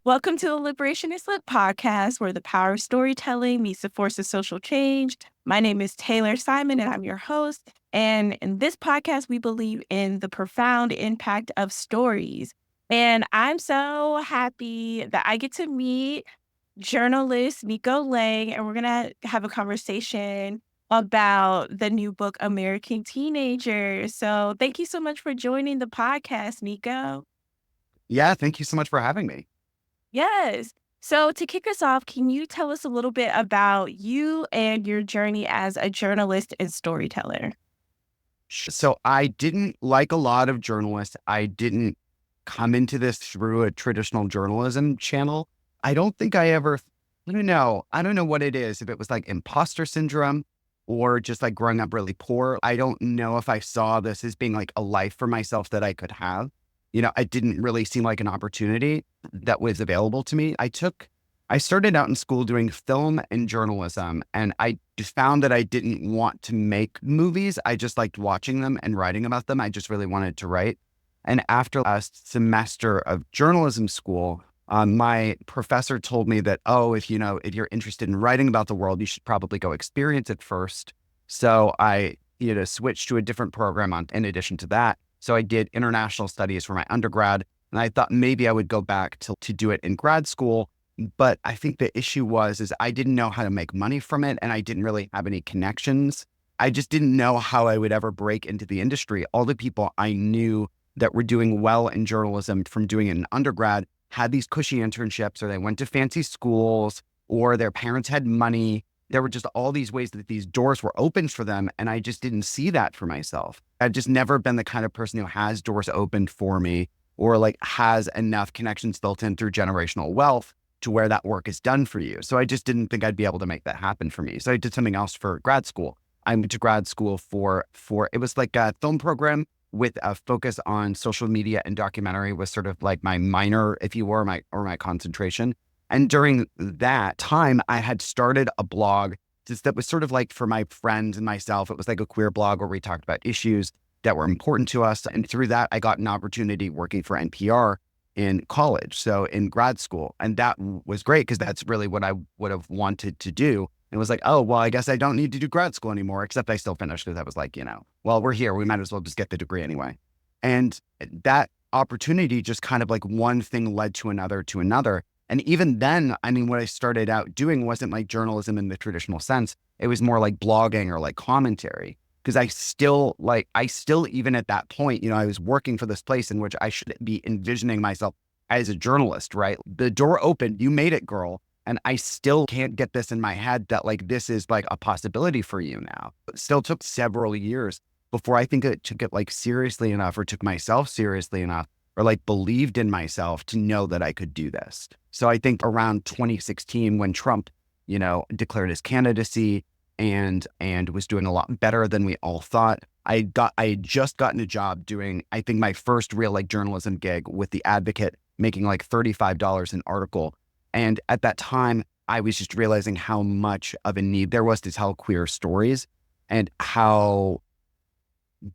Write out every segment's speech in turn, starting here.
Welcome to the Liberation is Lit podcast, where the power of storytelling meets the force of social change. My name is Taylor Simon, and I'm your host. And in this podcast, we believe in the profound impact of stories. And I'm so happy that I get to meet journalist Nico Lang, and we're going to have a conversation about the new book, American Teenagers. So thank you so much for joining the podcast, Nico. Yeah, thank you so much for having me. Yes. So to kick us off, can you tell us a little bit about you and your journey as a journalist and storyteller? So I didn't, like a lot of journalists, I didn't come into this through a traditional journalism channel. I don't think I ever, I don't know. I don't know what it is, if it was like imposter syndrome or just like growing up really poor. I don't know if I saw this as being like a life for myself that I could have. It didn't really seem like an opportunity that was available to me. I started out in school doing film and journalism, and I just found that I didn't want to make movies. I just liked watching them and writing about them. I just really wanted to write. And after a semester of journalism school, my professor told me that, if you're interested in writing about the world, you should probably go experience it first. So I, switched to a different program in addition to that. So I did international studies for my undergrad, and I thought maybe I would go back to do it in grad school. But I think the issue is I didn't know how to make money from it, and I didn't really have any connections. I just didn't know how I would ever break into the industry. All the people I knew that were doing well in journalism from doing it in undergrad had these cushy internships, or they went to fancy schools, or their parents had money. There were just all these ways that these doors were opened for them, and I just didn't see that for myself. I've just never been the kind of person who has doors opened for me, or like has enough connections built in through generational wealth to where that work is done for you. So I just didn't think I'd be able to make that happen for me. So I did something else for grad school. I went to grad school for it was like a film program with a focus on social media, and documentary was sort of like my minor, if you were, my concentration. And during that time, I had started a blog just that was sort of like for my friends and myself. It was like a queer blog where we talked about issues that were important to us. And through that, I got an opportunity working for NPR in college, so in grad school. And that was great because that's really what I would have wanted to do. And it was like, oh, well, I guess I don't need to do grad school anymore, except I still finished because I was like, well, we're here. We might as well just get the degree anyway. And that opportunity just kind of like one thing led to another to another. And even then, I mean, what I started out doing wasn't like journalism in the traditional sense. It was more like blogging or like commentary. Because I still, even at that point, I was working for this place in which I should be envisioning myself as a journalist, right? The door opened, you made it, girl. And I still can't get this in my head that like, this is like a possibility for you now. It still took several years before I think it took it like seriously enough, or took myself seriously enough, or like believed in myself to know that I could do this. So I think around 2016, when Trump, declared his candidacy and was doing a lot better than we all thought, I had just gotten a job doing, I think, my first real like journalism gig with the Advocate, making like $35 an article. And at that time, I was just realizing how much of a need there was to tell queer stories, and how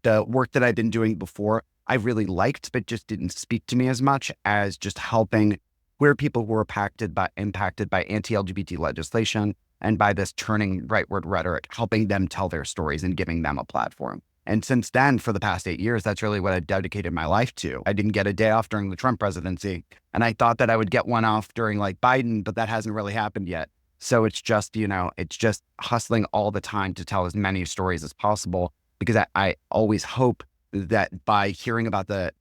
the work that I'd been doing before I really liked, but just didn't speak to me as much as just helping queer people who were impacted by anti-LGBT legislation and by this turning rightward rhetoric, helping them tell their stories and giving them a platform. And since then, for the past 8 years, that's really what I've dedicated my life to. I didn't get a day off during the Trump presidency, and I thought that I would get one off during like Biden, but that hasn't really happened yet. So it's just, it's just hustling all the time to tell as many stories as possible, because I always hope that by hearing about the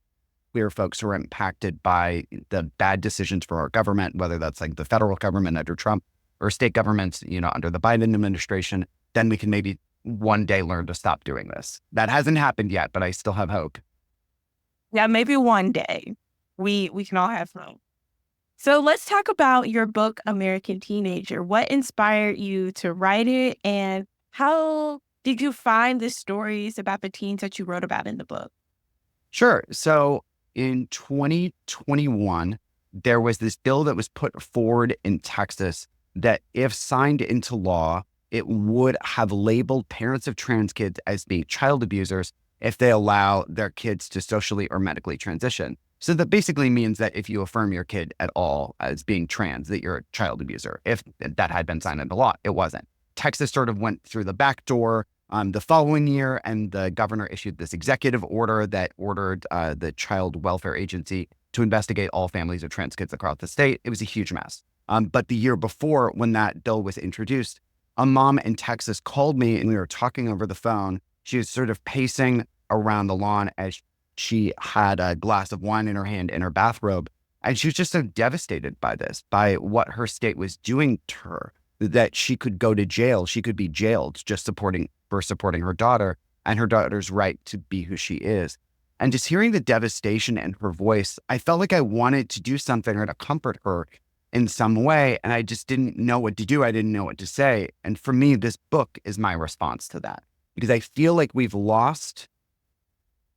queer folks who are impacted by the bad decisions for our government, whether that's like the federal government under Trump or state governments, under the Biden administration, then we can maybe one day learn to stop doing this. That hasn't happened yet, but I still have hope. Yeah, maybe one day we can all have hope. So let's talk about your book, American Teenager. What inspired you to write it, and how did you find the stories about the teens that you wrote about in the book? Sure. So in 2021, there was this bill that was put forward in Texas that, if signed into law, it would have labeled parents of trans kids as being child abusers if they allow their kids to socially or medically transition. So that basically means that if you affirm your kid at all as being trans, that you're a child abuser. If that had been signed into law, it wasn't. Texas sort of went through the back door the following year, and the governor issued this executive order that ordered the Child Welfare Agency to investigate all families of trans kids across the state. It was a huge mess. But the year before, when that bill was introduced, a mom in Texas called me and we were talking over the phone. She was sort of pacing around the lawn as she had a glass of wine in her hand in her bathrobe. And she was just so devastated by this, by what her state was doing to her, that she could go to jail. She could be jailed just for supporting her daughter and her daughter's right to be who she is. And just hearing the devastation in her voice, I felt like I wanted to do something or to comfort her in some way. And I just didn't know what to do. I didn't know what to say. And for me, this book is my response to that, because I feel like we've lost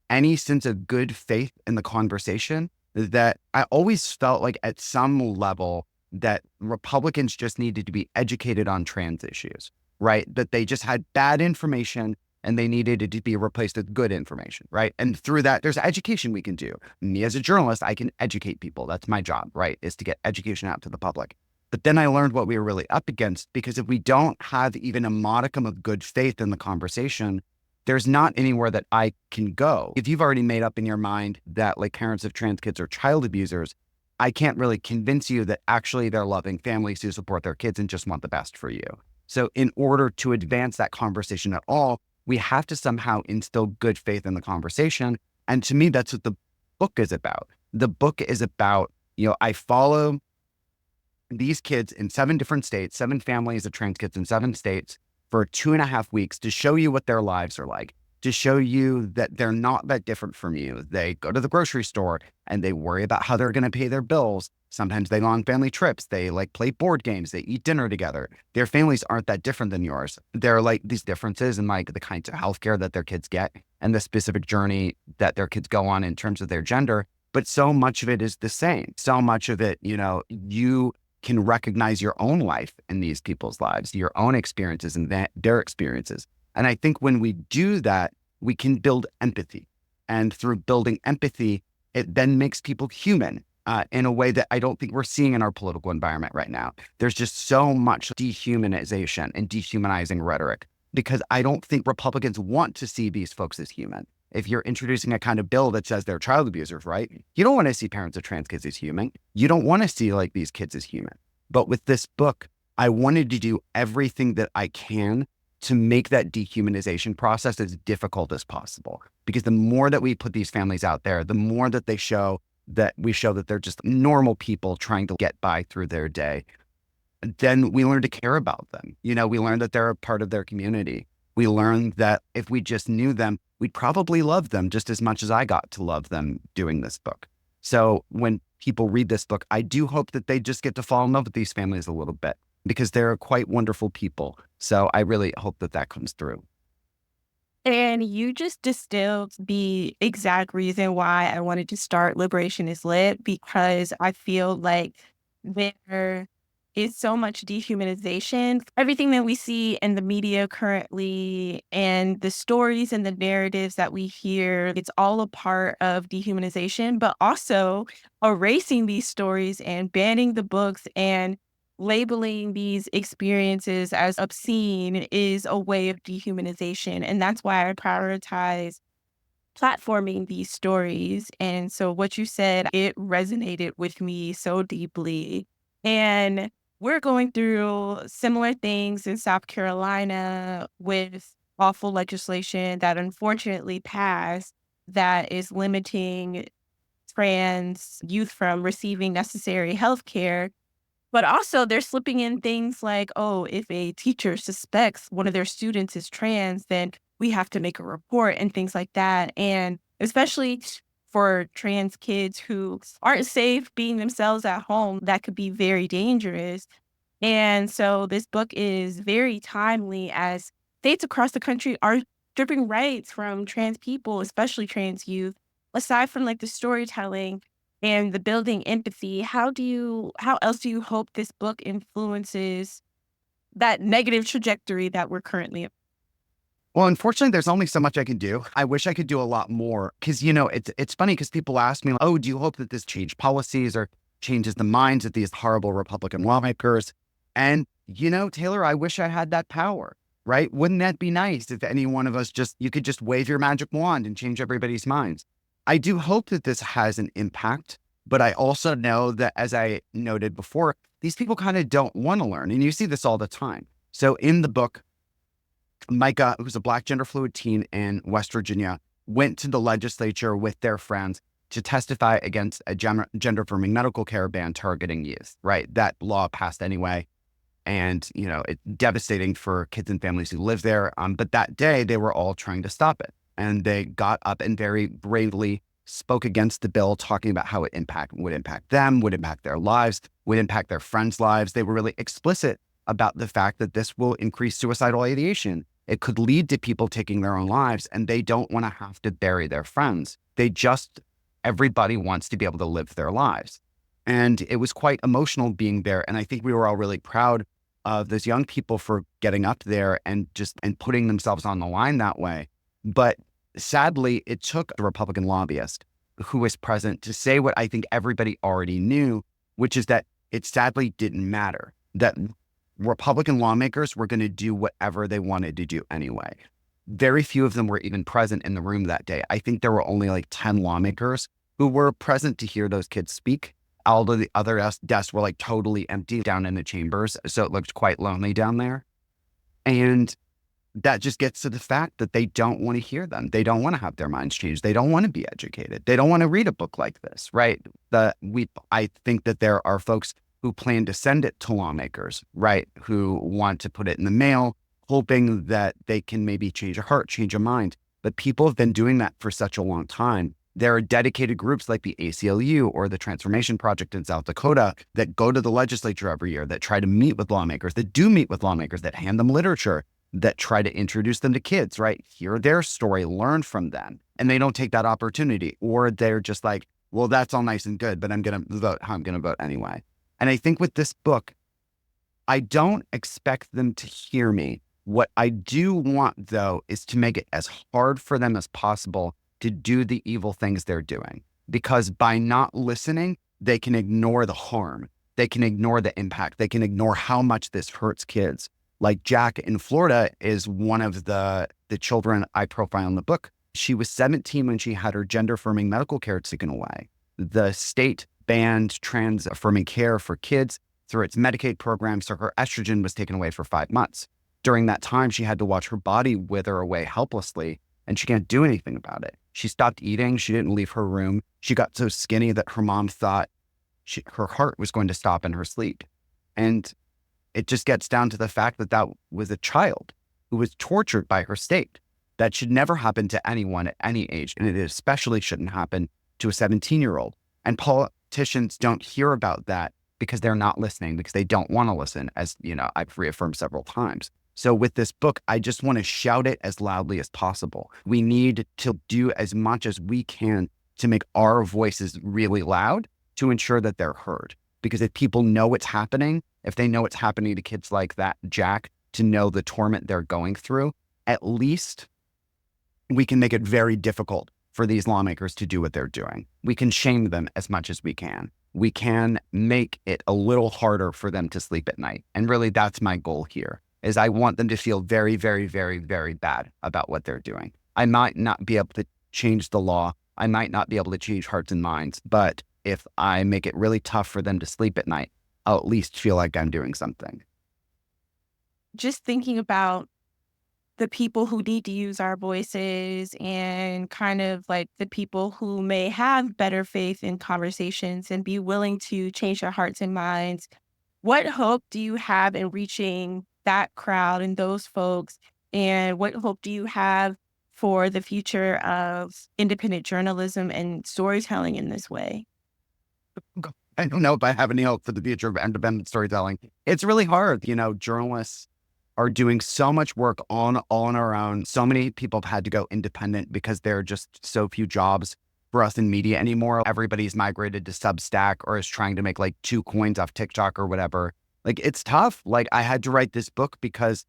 any sense of good faith in the conversation. That I always felt like at some level that Republicans just needed to be educated on trans issues, right? That they just had bad information and they needed it to be replaced with good information, right? And through that, there's education we can do. Me as a journalist, I can educate people. That's my job, right? Is to get education out to the public. But then I learned what we were really up against, because if we don't have even a modicum of good faith in the conversation, there's not anywhere that I can go. If you've already made up in your mind that like parents of trans kids are child abusers, I can't really convince you that actually they're loving families who support their kids and just want the best for you. So in order to advance that conversation at all, we have to somehow instill good faith in the conversation. And to me, that's what the book is about. The book is about, I follow these kids in 7 different states, 7 families of trans kids in 7 states for 2.5 weeks to show you what their lives are like, to show you that they're not that different from you. They go to the grocery store and they worry about how they're going to pay their bills. Sometimes they go on family trips. They play board games. They eat dinner together. Their families aren't that different than yours. There are these differences in the kinds of healthcare that their kids get and the specific journey that their kids go on in terms of their gender. But so much of it is the same. So much of it, you can recognize your own life in these people's lives, your own experiences and their experiences. And I think when we do that, we can build empathy. And through building empathy, it then makes people human in a way that I don't think we're seeing in our political environment right now. There's just so much dehumanization and dehumanizing rhetoric, because I don't think Republicans want to see these folks as human. If you're introducing a kind of bill that says they're child abusers, right? You don't want to see parents of trans kids as human. You don't want to see these kids as human. But with this book, I wanted to do everything that I can to make that dehumanization process as difficult as possible. Because the more that we put these families out there, the more that we show that they're just normal people trying to get by through their day, then we learn to care about them. We learn that they're a part of their community. We learned that if we just knew them, we'd probably love them just as much as I got to love them doing this book. So when people read this book, I do hope that they just get to fall in love with these families a little bit, because they're quite wonderful people. So I really hope that comes through. And you just distilled the exact reason why I wanted to start Liberation is Lit, because I feel like there is so much dehumanization. Everything that we see in the media currently and the stories and the narratives that we hear, it's all a part of dehumanization, but also erasing these stories and banning the books and labeling these experiences as obscene is a way of dehumanization. And that's why I prioritize platforming these stories. And so what you said, it resonated with me so deeply. And we're going through similar things in South Carolina with awful legislation that unfortunately passed that is limiting trans youth from receiving necessary health care. But also they're slipping in things like, oh, if a teacher suspects one of their students is trans, then we have to make a report and things like that. And especially for trans kids who aren't safe being themselves at home, that could be very dangerous. And so this book is very timely as states across the country are stripping rights from trans people, especially trans youth. Aside from the storytelling and the building empathy, how else do you hope this book influences that negative trajectory that we're currently in? Well, unfortunately, there's only so much I can do. I wish I could do a lot more because, it's funny because people ask me, oh, do you hope that this changes policies or changes the minds of these horrible Republican lawmakers? And, Taylor, I wish I had that power, right? Wouldn't that be nice if any one of us you could just wave your magic wand and change everybody's minds? I do hope that this has an impact, but I also know that, as I noted before, these people kind of don't want to learn. And you see this all the time. So in the book, Micah, who's a Black gender fluid teen in West Virginia, went to the legislature with their friends to testify against a gender affirming medical care ban targeting youth, right? That law passed anyway. And, it's devastating for kids and families who live there. But that day, they were all trying to stop it. And they got up and very bravely spoke against the bill, talking about how it would impact them, would impact their lives, would impact their friends' lives. They were really explicit about the fact that this will increase suicidal ideation. It could lead to people taking their own lives, and they don't want to have to bury their friends. Everybody wants to be able to live their lives. And it was quite emotional being there. And I think we were all really proud of those young people for getting up there and putting themselves on the line that way. But sadly, it took a Republican lobbyist who was present to say what I think everybody already knew, which is that it sadly didn't matter, that Republican lawmakers were going to do whatever they wanted to do anyway. Very few of them were even present in the room that day. I think there were only like 10 lawmakers who were present to hear those kids speak. All of the other desks were like totally empty down in the chambers. So it looked quite lonely down there. And that just gets to the fact that they don't want to hear them. They don't want to have their minds changed. They don't want to be educated. They don't want to read a book like this, right? I think that there are folks who plan to send it to lawmakers, right? Who want to put it in the mail, hoping that they can maybe change a heart, change a mind. But people have been doing that for such a long time. There are dedicated groups like the ACLU or the Transformation Project in South Dakota that go to the legislature every year, that try to meet with lawmakers, that hand them literature, that try to introduce them to kids, right? Hear their story, learn from them. And they don't take that opportunity, or they're just like, well, that's all nice and good, but I'm going to vote how I'm going to vote anyway. And I think with this book, I don't expect them to hear me. What I do want, though, is to make it as hard for them as possible to do the evil things they're doing. Because by not listening, they can ignore the harm. They can ignore the impact. They can ignore how much this hurts kids. Like Jack in Florida is one of the children I profile in the book. She was 17 when she had her gender-affirming medical care taken away. The state banned trans-affirming care for kids through its Medicaid program, so her estrogen was taken away for 5 months. During that time, she had to watch her body wither away helplessly, and she can't do anything about it. She stopped eating. She didn't leave her room. She got so skinny that her mom thought her heart was going to stop in her sleep. And it just gets down to the fact that was a child who was tortured by her state. That should never happen to anyone at any age, and it especially shouldn't happen to a 17-year-old. And politicians don't hear about that because they're not listening, because they don't want to listen, as I've reaffirmed several times. So with this book, I just want to shout it as loudly as possible. We need to do as much as we can to make our voices really loud to ensure that they're heard. Because if people know what's happening, if they know what's happening to kids like that, Jack, to know the torment they're going through, at least we can make it very difficult for these lawmakers to do what they're doing. We can shame them as much as we can. We can make it a little harder for them to sleep at night. And really, that's my goal here, is I want them to feel very, very, very, very bad about what they're doing. I might not be able to change the law. I might not be able to change hearts and minds. But if I make it really tough for them to sleep at night, I'll at least feel like I'm doing something. Just thinking about the people who need to use our voices and kind of like the people who may have better faith in conversations and be willing to change their hearts and minds. What hope do you have in reaching that crowd and those folks? And what hope do you have for the future of independent journalism and storytelling in this way? I don't know if I have any hope for the future of independent storytelling. It's really hard. Journalists are doing so much work on our own. So many people have had to go independent because there are just so few jobs for us in media anymore. Everybody's migrated to Substack or is trying to make like 2 coins off TikTok or whatever. Like, it's tough. Like, I had to write this book because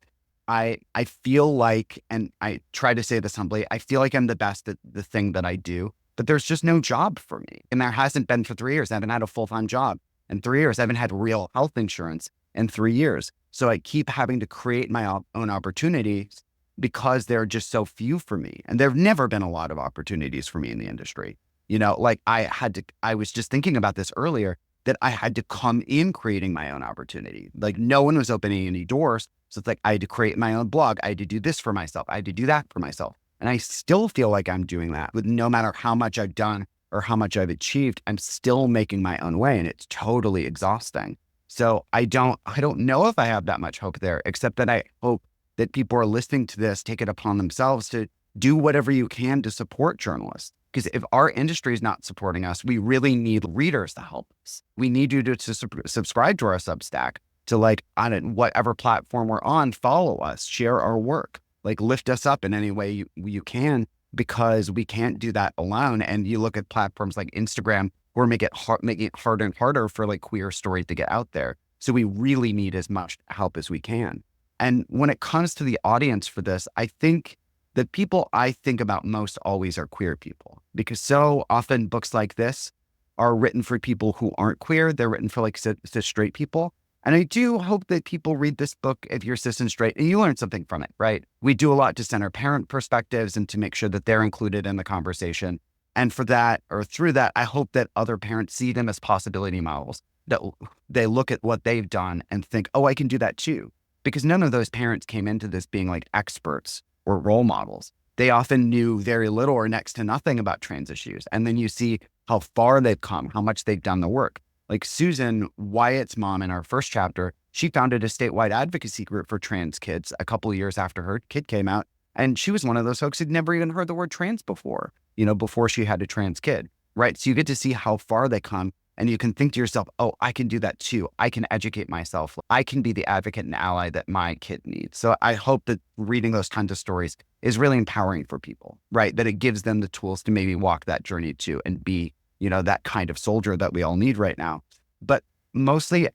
I feel like, and I try to say this humbly, I feel like I'm the best at the thing that I do, but there's just no job for me. And there hasn't been for 3 years. I haven't had a full-time job in 3 years. I haven't had real health insurance in 3 years. So I keep having to create my own opportunities because there are just so few for me. And there've never been a lot of opportunities for me in the industry. Like I was just thinking about this earlier, that I had to come in creating my own opportunity. Like no one was opening any doors. So it's like I had to create my own blog. I had to do this for myself. I had to do that for myself. And I still feel like I'm doing that with no matter how much I've done or how much I've achieved, I'm still making my own way. And it's totally exhausting. So I don't know if I have that much hope there, except that I hope that people are listening to this, take it upon themselves to do whatever you can to support journalists. Because if our industry is not supporting us, we really need readers to help us. We need you to subscribe to our Substack, to like on whatever platform we're on, follow us, share our work, like lift us up in any way you can, because we can't do that alone. And you look at platforms like Instagram, we're making it harder and harder for like queer stories to get out there. So we really need as much help as we can. And when it comes to the audience for this, I think the people I think about most always are queer people, because so often books like this are written for people who aren't queer. They're written for like cis straight people. And I do hope that people read this book if you're cis and straight and you learn something from it, right? We do a lot to center parent perspectives and to make sure that they're included in the conversation. And for that, or through that, I hope that other parents see them as possibility models, that they look at what they've done and think, oh, I can do that too. Because none of those parents came into this being like experts or role models. They often knew very little or next to nothing about trans issues. And then you see how far they've come, how much they've done the work. Like Susan, Wyatt's mom in our first chapter, she founded a statewide advocacy group for trans kids a couple of years after her kid came out. And she was one of those folks who'd never even heard the word trans before, before she had a trans kid, right? So you get to see how far they come. And you can think to yourself, oh, I can do that too. I can educate myself. I can be the advocate and ally that my kid needs. So I hope that reading those kinds of stories is really empowering for people, right? That it gives them the tools to maybe walk that journey too and be, that kind of soldier that we all need right now. But mostly,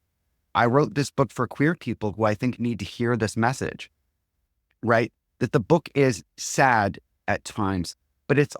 I wrote this book for queer people who I think need to hear this message, right? That the book is sad at times, but it's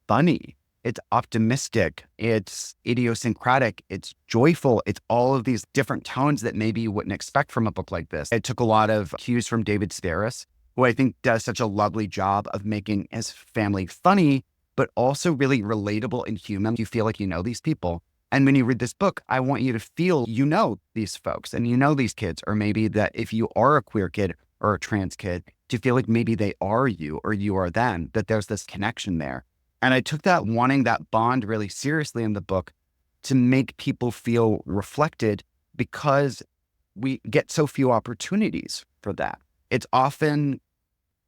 funny. It's optimistic, it's idiosyncratic, it's joyful. It's all of these different tones that maybe you wouldn't expect from a book like this. It took a lot of cues from David Sedaris, who I think does such a lovely job of making his family funny, but also really relatable and human. You feel like you know these people. And when you read this book, I want you to feel you know these folks and you know these kids, or maybe that if you are a queer kid or a trans kid, to feel like maybe they are you or you are them, that there's this connection there. And I took that wanting that bond really seriously in the book to make people feel reflected, because we get so few opportunities for that. It's often,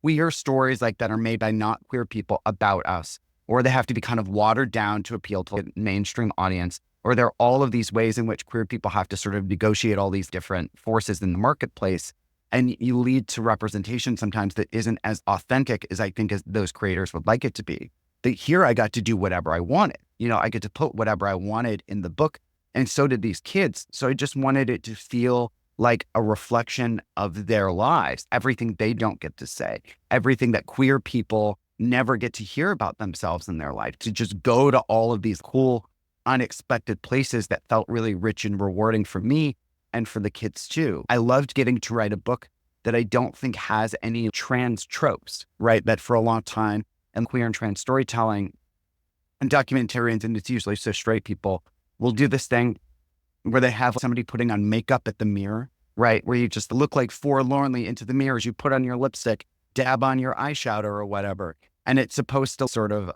we hear stories like that are made by not queer people about us, or they have to be kind of watered down to appeal to a mainstream audience, or there are all of these ways in which queer people have to sort of negotiate all these different forces in the marketplace. And you lead to representation sometimes that isn't as authentic as I think as those creators would like it to be. That here I got to do whatever I wanted. I get to put whatever I wanted in the book, and so did these kids. So I just wanted it to feel like a reflection of their lives, everything they don't get to say, everything that queer people never get to hear about themselves in their life, to just go to all of these cool, unexpected places that felt really rich and rewarding for me and for the kids too. I loved getting to write a book that I don't think has any trans tropes, right? That for a long time, and queer and trans storytelling and documentarians, and it's usually so straight people, will do this thing where they have somebody putting on makeup at the mirror, right? Where you just look like forlornly into the mirror as you put on your lipstick, dab on your eyeshadow or whatever. And it's supposed to sort of,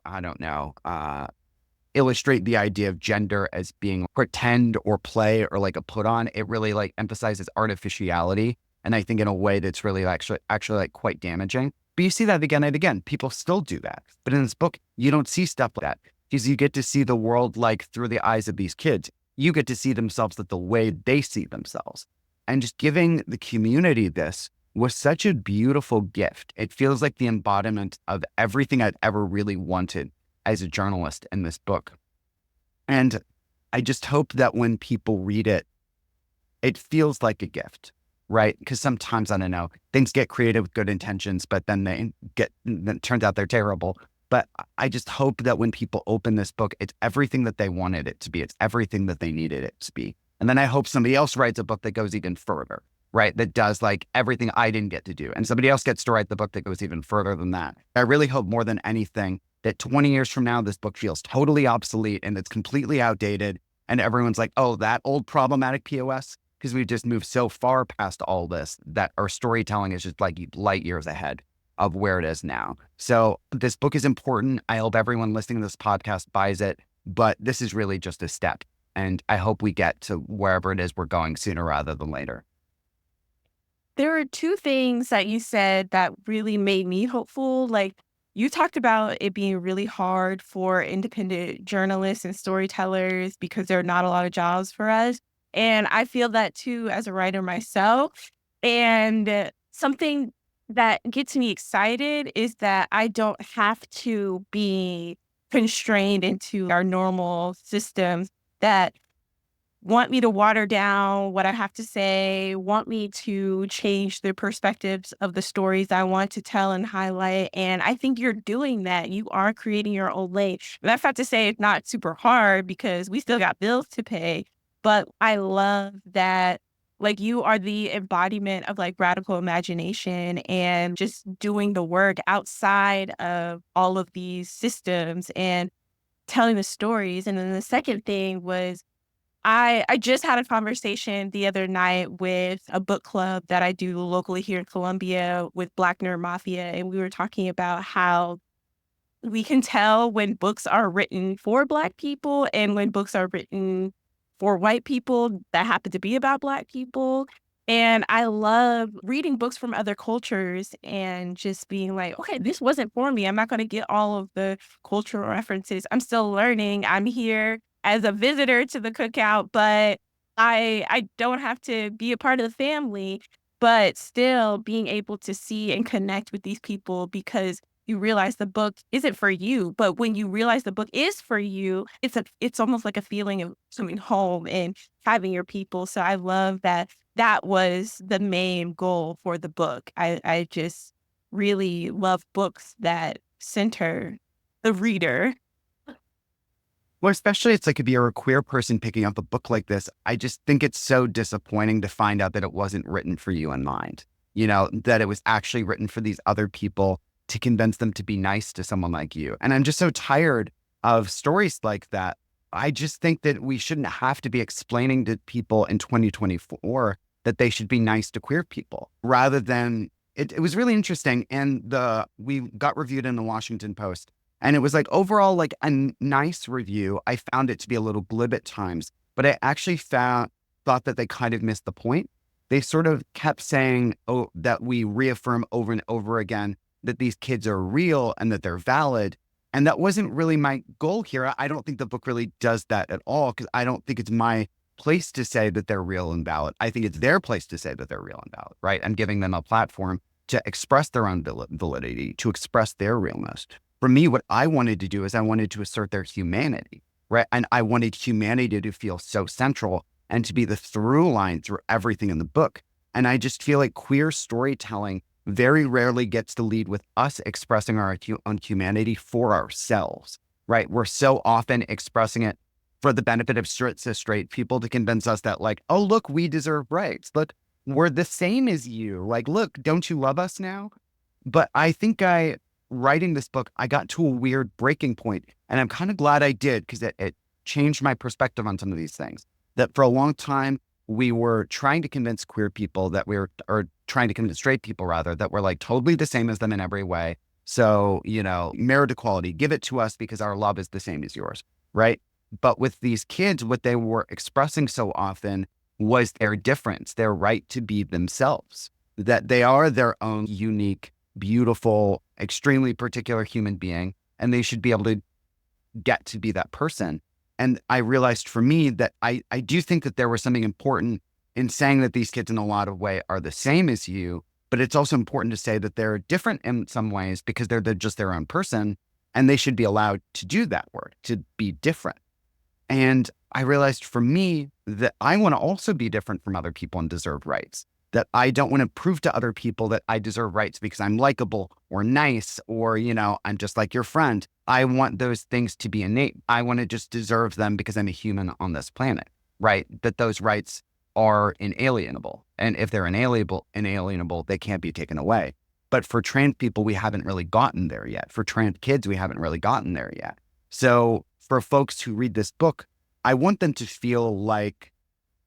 illustrate the idea of gender as being pretend or play or like a put on. It really like emphasizes artificiality. And I think in a way that's really actually like quite damaging. But you see that again and again. People still do that. But in this book, you don't see stuff like that, because you get to see the world like through the eyes of these kids. You get to see themselves the way they see themselves. And just giving the community this was such a beautiful gift. It feels like the embodiment of everything I'd ever really wanted as a journalist in this book. And I just hope that when people read it, it feels like a gift. right? Because sometimes, I don't know, things get created with good intentions, but then then it turns out they're terrible. But I just hope that when people open this book, it's everything that they wanted it to be. It's everything that they needed it to be. And then I hope somebody else writes a book that goes even further, right? That does like everything I didn't get to do. And somebody else gets to write the book that goes even further than that. I really hope more than anything that 20 years from now, this book feels totally obsolete and it's completely outdated. And everyone's like, oh, that old problematic POS, because we've just moved so far past all this that our storytelling is just like light years ahead of where it is now. So this book is important. I hope everyone listening to this podcast buys it, but this is really just a step. And I hope we get to wherever it is we're going sooner rather than later. There are two things that you said that really made me hopeful. Like, you talked about it being really hard for independent journalists and storytellers because there are not a lot of jobs for us. And I feel that too as a writer myself. And something that gets me excited is that I don't have to be constrained into our normal systems that want me to water down what I have to say, want me to change the perspectives of the stories I want to tell and highlight. And I think you're doing that. You are creating your own lane. And that's not to say it's not super hard because we still got bills to pay. But I love that, like, you are the embodiment of like radical imagination and just doing the work outside of all of these systems and telling the stories. And then the second thing was, I just had a conversation the other night with a book club that I do locally here in Columbia with Black Nerd Mafia, and we were talking about how we can tell when books are written for Black people and when books are written for white people that happen to be about Black people. And I love reading books from other cultures and just being like, okay, this wasn't for me. I'm not going to get all of the cultural references. I'm still learning. I'm here as a visitor to the cookout, but I don't have to be a part of the family, but still being able to see and connect with these people because you realize the book isn't for you. But when you realize the book is for you, it's almost like a feeling of coming home and having your people. So I love that that was the main goal for the book. I just really love books that center the reader. Well, especially it's like if you're a queer person picking up a book like this, I just think it's so disappointing to find out that it wasn't written for you in mind, that it was actually written for these other people to convince them to be nice to someone like you. And I'm just so tired of stories like that. I just think that we shouldn't have to be explaining to people in 2024 that they should be nice to queer people rather than it was really interesting. And we got reviewed in the Washington Post. And it was like overall, like a nice review. I found it to be a little glib at times, but I actually thought that they kind of missed the point. They sort of kept saying, oh, that we reaffirm over and over again that these kids are real and that they're valid. And that wasn't really my goal here. I don't think the book really does that at all, because I don't think it's my place to say that they're real and valid. I think it's their place to say that they're real and valid, right? I'm giving them a platform to express their own validity, to express their realness. For me, what I wanted to do is I wanted to assert their humanity, right? And I wanted humanity to feel so central and to be the through line through everything in the book. And I just feel like queer storytelling very rarely gets to lead with us expressing our own humanity for ourselves, right? We're so often expressing it for the benefit of straight people to convince us that like, oh, look, we deserve rights. Look, we're the same as you. Like, look, don't you love us now? But I think writing this book, I got to a weird breaking point, and I'm kind of glad I did because it changed my perspective on some of these things. That for a long time, we were trying to convince queer people or trying to convince straight people rather, that we're like totally the same as them in every way. So, merit equality, give it to us because our love is the same as yours, right? But with these kids, what they were expressing so often was their difference, their right to be themselves, that they are their own unique, beautiful, extremely particular human being, and they should be able to get to be that person. And I realized for me that I do think that there was something important in saying that these kids in a lot of ways are the same as you, but it's also important to say that they're different in some ways because they're just their own person, and they should be allowed to do that work, to be different. And I realized for me that I want to also be different from other people and deserve rights. that I don't want to prove to other people that I deserve rights because I'm likable or nice or, I'm just like your friend. I want those things to be innate. I want to just deserve them because I'm a human on this planet, right? That those rights are inalienable. And if they're inalienable, they can't be taken away. But for trans people, we haven't really gotten there yet. For trans kids, we haven't really gotten there yet. So for folks who read this book, I want them to feel like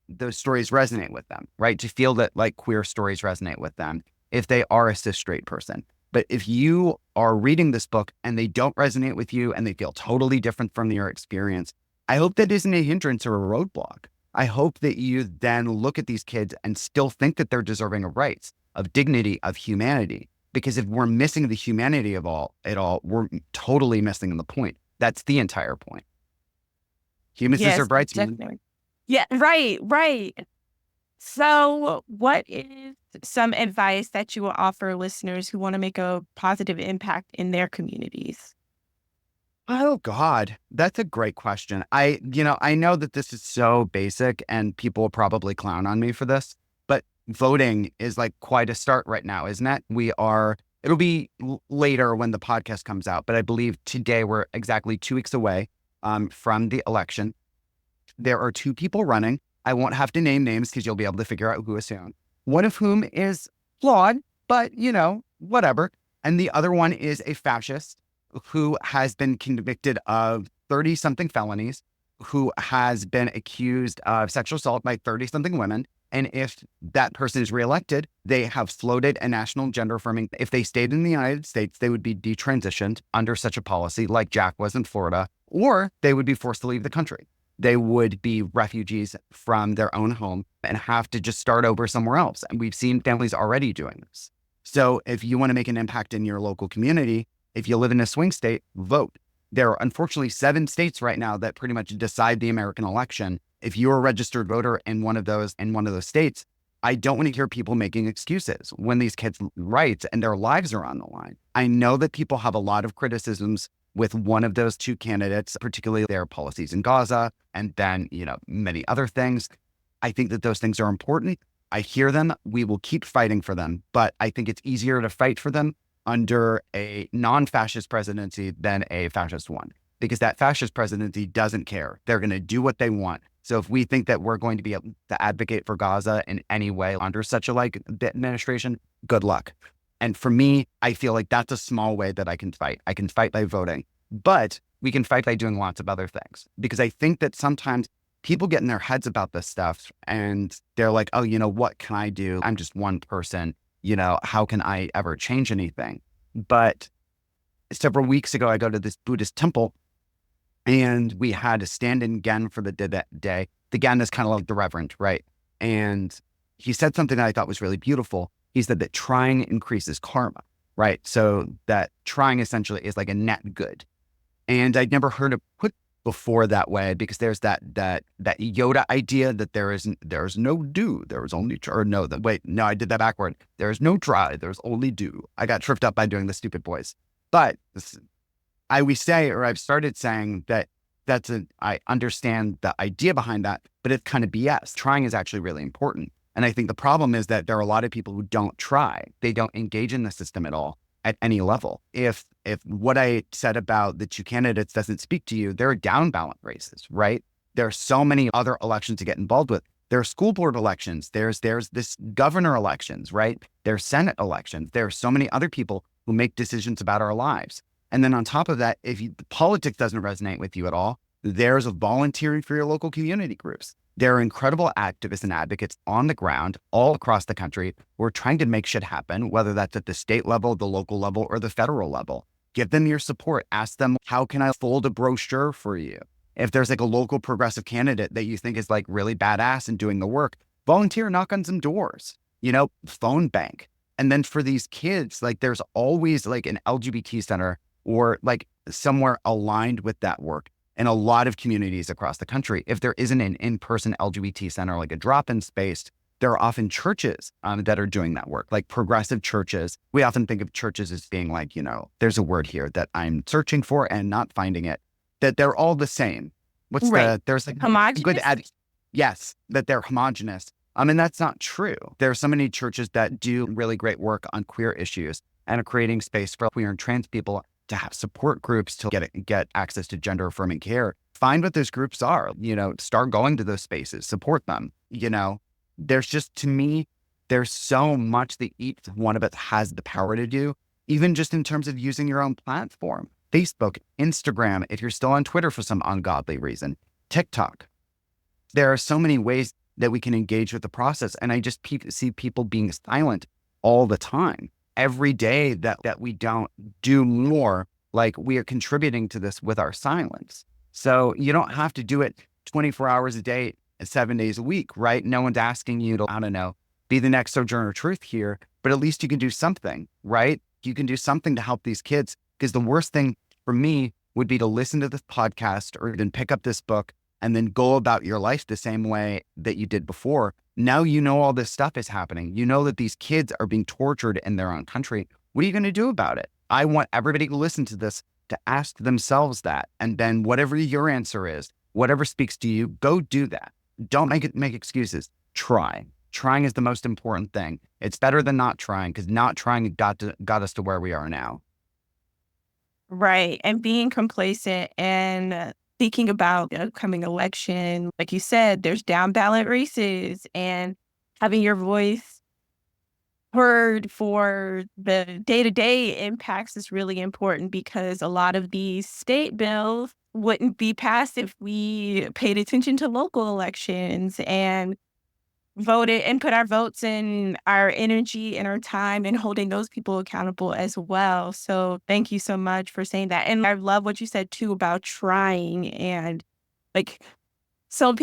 those stories resonate with them, right? To feel that like queer stories resonate with them if they are a cis straight person. But if you are reading this book and they don't resonate with you and they feel totally different from your experience, I hope that isn't a hindrance or a roadblock. I hope that you then look at these kids and still think that they're deserving of rights, of dignity, of humanity. Because if we're missing the humanity of it all, we're totally missing the point. That's the entire point. Humans deserve rights. Definitely. Yeah, right. So what is some advice that you will offer listeners who want to make a positive impact in their communities? Oh God, that's a great question. I know that this is so basic and people will probably clown on me for this, but voting is like quite a start right now, isn't it? It'll be later when the podcast comes out, but I believe today we're exactly 2 weeks away from the election. There are 2 people running. I won't have to name names because you'll be able to figure out who is who. One of whom is flawed, but whatever. And the other one is a fascist who has been convicted of 30-something felonies, who has been accused of sexual assault by 30-something women. And if that person is reelected, they have floated a national gender affirming. If they stayed in the United States, they would be detransitioned under such a policy like Jack was in Florida, or they would be forced to leave the country. They would be refugees from their own home and have to just start over somewhere else. And we've seen families already doing this. So if you want to make an impact in your local community, if you live in a swing state, vote. There are unfortunately 7 states right now that pretty much decide the American election. If you're a registered voter in one of those states, I don't want to hear people making excuses when these kids' rights and their lives are on the line. I know that people have a lot of criticisms with one of those 2 candidates, particularly their policies in Gaza, and then, many other things. I think that those things are important. I hear them. We will keep fighting for them, but I think it's easier to fight for them under a non-fascist presidency than a fascist one, because that fascist presidency doesn't care. They're going to do what they want. So if we think that we're going to be able to advocate for Gaza in any way under such a administration, good luck. And for me, I feel like that's a small way that I can fight. I can fight by voting, but we can fight by doing lots of other things, because I think that sometimes people get in their heads about this stuff and they're like, oh, what can I do? I'm just one person. How can I ever change anything? But several weeks ago, I go to this Buddhist temple and we had a stand-in Gen for the day. The Gen is kind of like the Reverend, right? And he said something that I thought was really beautiful. He said that trying increases karma, right? So that trying essentially is like a net good. And I'd never heard it put before that way, because there's that Yoda idea that there's no do, there's only try. Or no, I did that backward. There's no try, there's only do. I got tripped up by doing the stupid voice. But I've started saying that I understand the idea behind that, but it's kind of BS. Trying is actually really important. And I think the problem is that there are a lot of people who don't try. They don't engage in the system at all at any level. If what I said about the 2 candidates doesn't speak to you, there are down ballot races, right? There are so many other elections to get involved with. There are school board elections. There's this governor elections, right? There's Senate elections. There are so many other people who make decisions about our lives. And then on top of that, if politics doesn't resonate with you at all, there's a volunteering for your local community groups. There are incredible activists and advocates on the ground all across the country who are trying to make shit happen, whether that's at the state level, the local level, or the federal level. Give them your support. Ask them, how can I fold a brochure for you? If there's like a local progressive candidate that you think is like really badass and doing the work, volunteer, knock on some doors, phone bank. And then for these kids, like there's always like an LGBT center or like somewhere aligned with that work in a lot of communities across the country. If there isn't an in-person LGBT center, like a drop-in space, there are often churches that are doing that work, like progressive churches. We often think of churches as being like, there's a word here that I'm searching for and not finding it, that they're all the same. Right. There's like Homogenous? yes, that they're homogenous. And that's not true. There are so many churches that do really great work on queer issues and are creating space for queer and trans people to have support groups to get access to gender affirming care. Find what those groups are, start going to those spaces, support them. There's just, to me, there's so much that each one of us has the power to do, even just in terms of using your own platform. Facebook, Instagram, if you're still on Twitter for some ungodly reason, TikTok. There are so many ways that we can engage with the process. And I just see people being silent all the time. Every day that we don't do more, like we are contributing to this with our silence. So you don't have to do it 24 hours a day, 7 days a week, right? No one's asking you to, I don't know, be the next Sojourner Truth here, but at least you can do something, right? You can do something to help these kids, because the worst thing for me would be to listen to this podcast or even pick up this book and then go about your life the same way that you did before. Now you know all this stuff is happening. You know that these kids are being tortured in their own country. What are you going to do about it? I want everybody to listen to this, to ask themselves that. And then whatever your answer is, whatever speaks to you, go do that. Don't make excuses. Try. Trying is the most important thing. It's better than not trying, because not trying got us to where we are now. Right. And being complacent and thinking about the upcoming election, like you said, there's down ballot races, and having your voice heard for the day-to-day impacts is really important, because a lot of these state bills wouldn't be passed if we paid attention to local elections and voted and put our votes and our energy and our time and holding those people accountable as well. So thank you so much for saying that. And I love what you said too about trying, and like so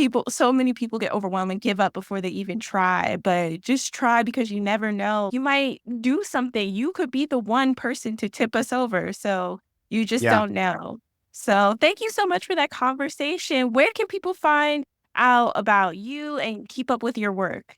many people get overwhelmed and give up before they even try, but just try, because you never know. You might do something. You could be the one person to tip us over. So you just Yeah. don't know. So thank you so much for that conversation. Where can people find out about you and keep up with your work?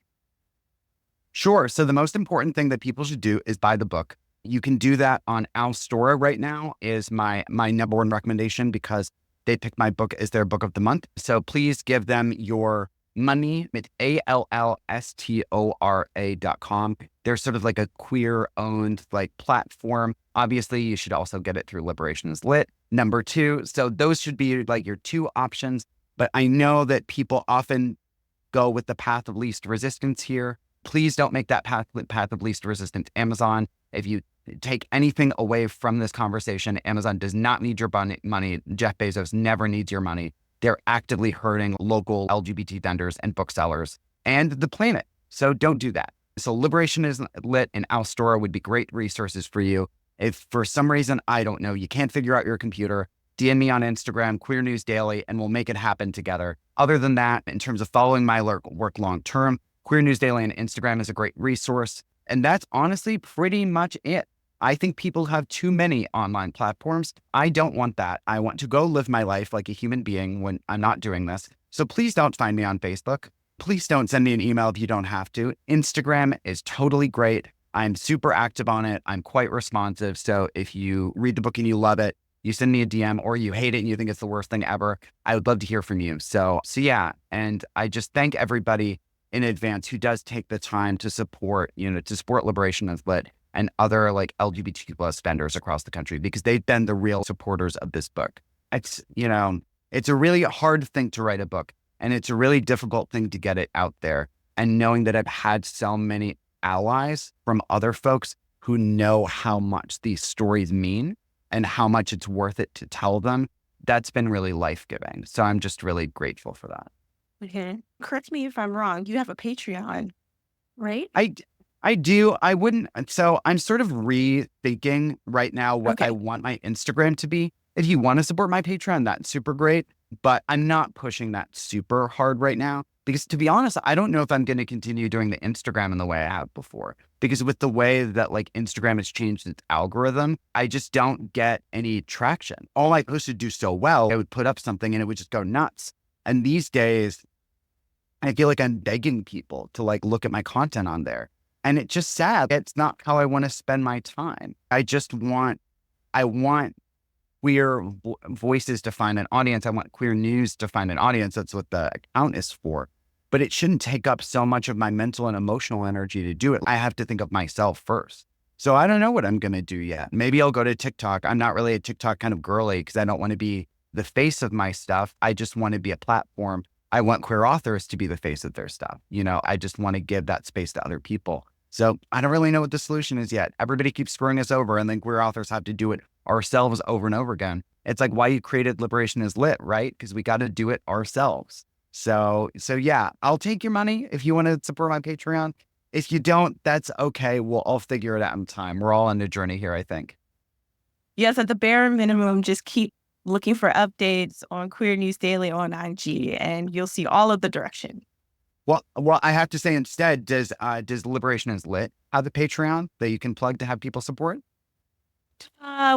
Sure. So the most important thing that people should do is buy the book. You can do that on Alstora right now, is my number one recommendation, because they picked my book as their book of the month. So please give them your money. It's ALLSTORA.com. They're sort of like a queer owned platform. Obviously, you should also get it through Liberation is Lit. Number two. So those should be like your two options. But I know that people often go with the path of least resistance here. Please don't make that path of least resistance Amazon. If you take anything away from this conversation, Amazon does not need your money. Jeff Bezos never needs your money. They're actively hurting local LGBT vendors and booksellers and the planet. So don't do that. So Liberation is Lit and Alstora would be great resources for you. If for some reason, I don't know, you can't figure out your computer, DM me on Instagram, Queer News Daily, and we'll make it happen together. Other than that, in terms of following my work long-term, Queer News Daily on Instagram is a great resource. And that's honestly pretty much it. I think people have too many online platforms. I don't want that. I want to go live my life like a human being when I'm not doing this. So please don't find me on Facebook. Please don't send me an email if you don't have to. Instagram is totally great. I'm super active on it. I'm quite responsive. So if you read the book and you love it, you send me a DM, or you hate it and you think it's the worst thing ever, I would love to hear from you. So yeah. And I just thank everybody in advance who does take the time to support Liberation is Lit and other LGBTQ plus vendors across the country, because they've been the real supporters of this book. It's a really hard thing to write a book, and it's a really difficult thing to get it out there. And knowing that I've had so many allies from other folks who know how much these stories mean and how much it's worth it to tell them, that's been really life-giving. So I'm just really grateful for that. Okay. Correct me if I'm wrong. You have a Patreon, right? I do. I wouldn't. So I'm sort of rethinking right now what I want my Instagram to be. If you want to support my Patreon, that's super great. But I'm not pushing that super hard right now, because to be honest, I don't know if I'm going to continue doing the Instagram in the way I have before. Because with the way that Instagram has changed its algorithm, I just don't get any traction. All my posts would do so well, I would put up something and it would just go nuts. And these days, I feel like I'm begging people to look at my content on there. And it's just sad. It's not how I want to spend my time. I want queer voices to find an audience. I want queer news to find an audience. That's what the account is for. but it shouldn't take up so much of my mental and emotional energy to do it. I have to think of myself first. So I don't know what I'm going to do yet. Maybe I'll go to TikTok. I'm not really a TikTok kind of girly because I don't want to be the face of my stuff. I just want to be a platform. I want queer authors to be the face of their stuff. I just want to give that space to other people. So I don't really know what the solution is yet. Everybody keeps screwing us over, and then queer authors have to do it ourselves over and over again. It's like why you created Liberation is Lit, right? Because we got to do it ourselves. So yeah, I'll take your money if you want to support my Patreon. If you don't, that's okay. We'll all figure it out in time. We're all on a journey here, I think. Yes, at the bare minimum, just keep looking for updates on Queer News Daily on IG, and you'll see all of the direction. Well, I have to say instead, does Liberation is Lit have the Patreon that you can plug to have people support?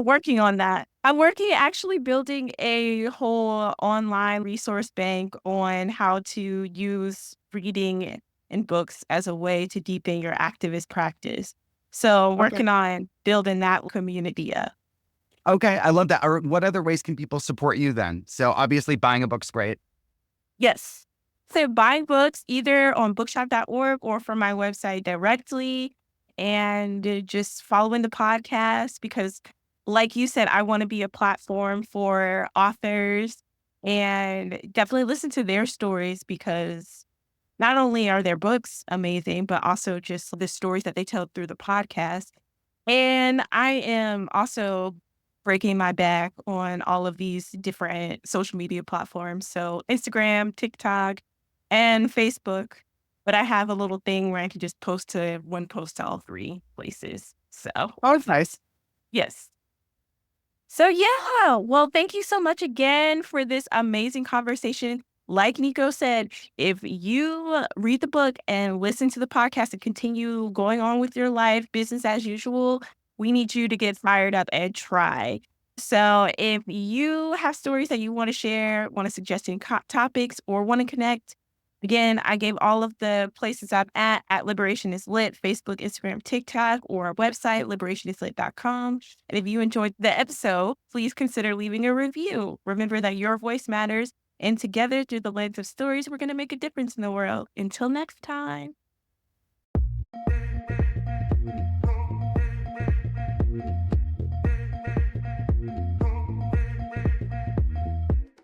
Working on that. I'm actually building a whole online resource bank on how to use reading and books as a way to deepen your activist practice. So Okay. working on building that community up. Okay, I love that. Or what other ways can people support you then? So obviously buying a book's great. Yes. So buying books either on bookshop.org or from my website directly, and just following the podcast because, like you said, I want to be a platform for authors, and definitely listen to their stories because not only are their books amazing, but also just the stories that they tell through the podcast. And I am also breaking my back on all of these different social media platforms. So Instagram, TikTok, and Facebook. But I have a little thing where I can just post to all three places. So Oh, it's nice. yes. So yeah, well, thank you so much again for this amazing conversation. Like Nico said, if you read the book and listen to the podcast and continue going on with your life, business as usual, we need you to get fired up and try. So if you have stories that you want to share, want to suggest any topics, or want to connect, again, I gave all of the places I'm at Liberation is Lit, Facebook, Instagram, TikTok, or our website, liberationislit.com. And if you enjoyed the episode, please consider leaving a review. Remember that your voice matters, and together, through the lens of stories, we're going to make a difference in the world. Until next time.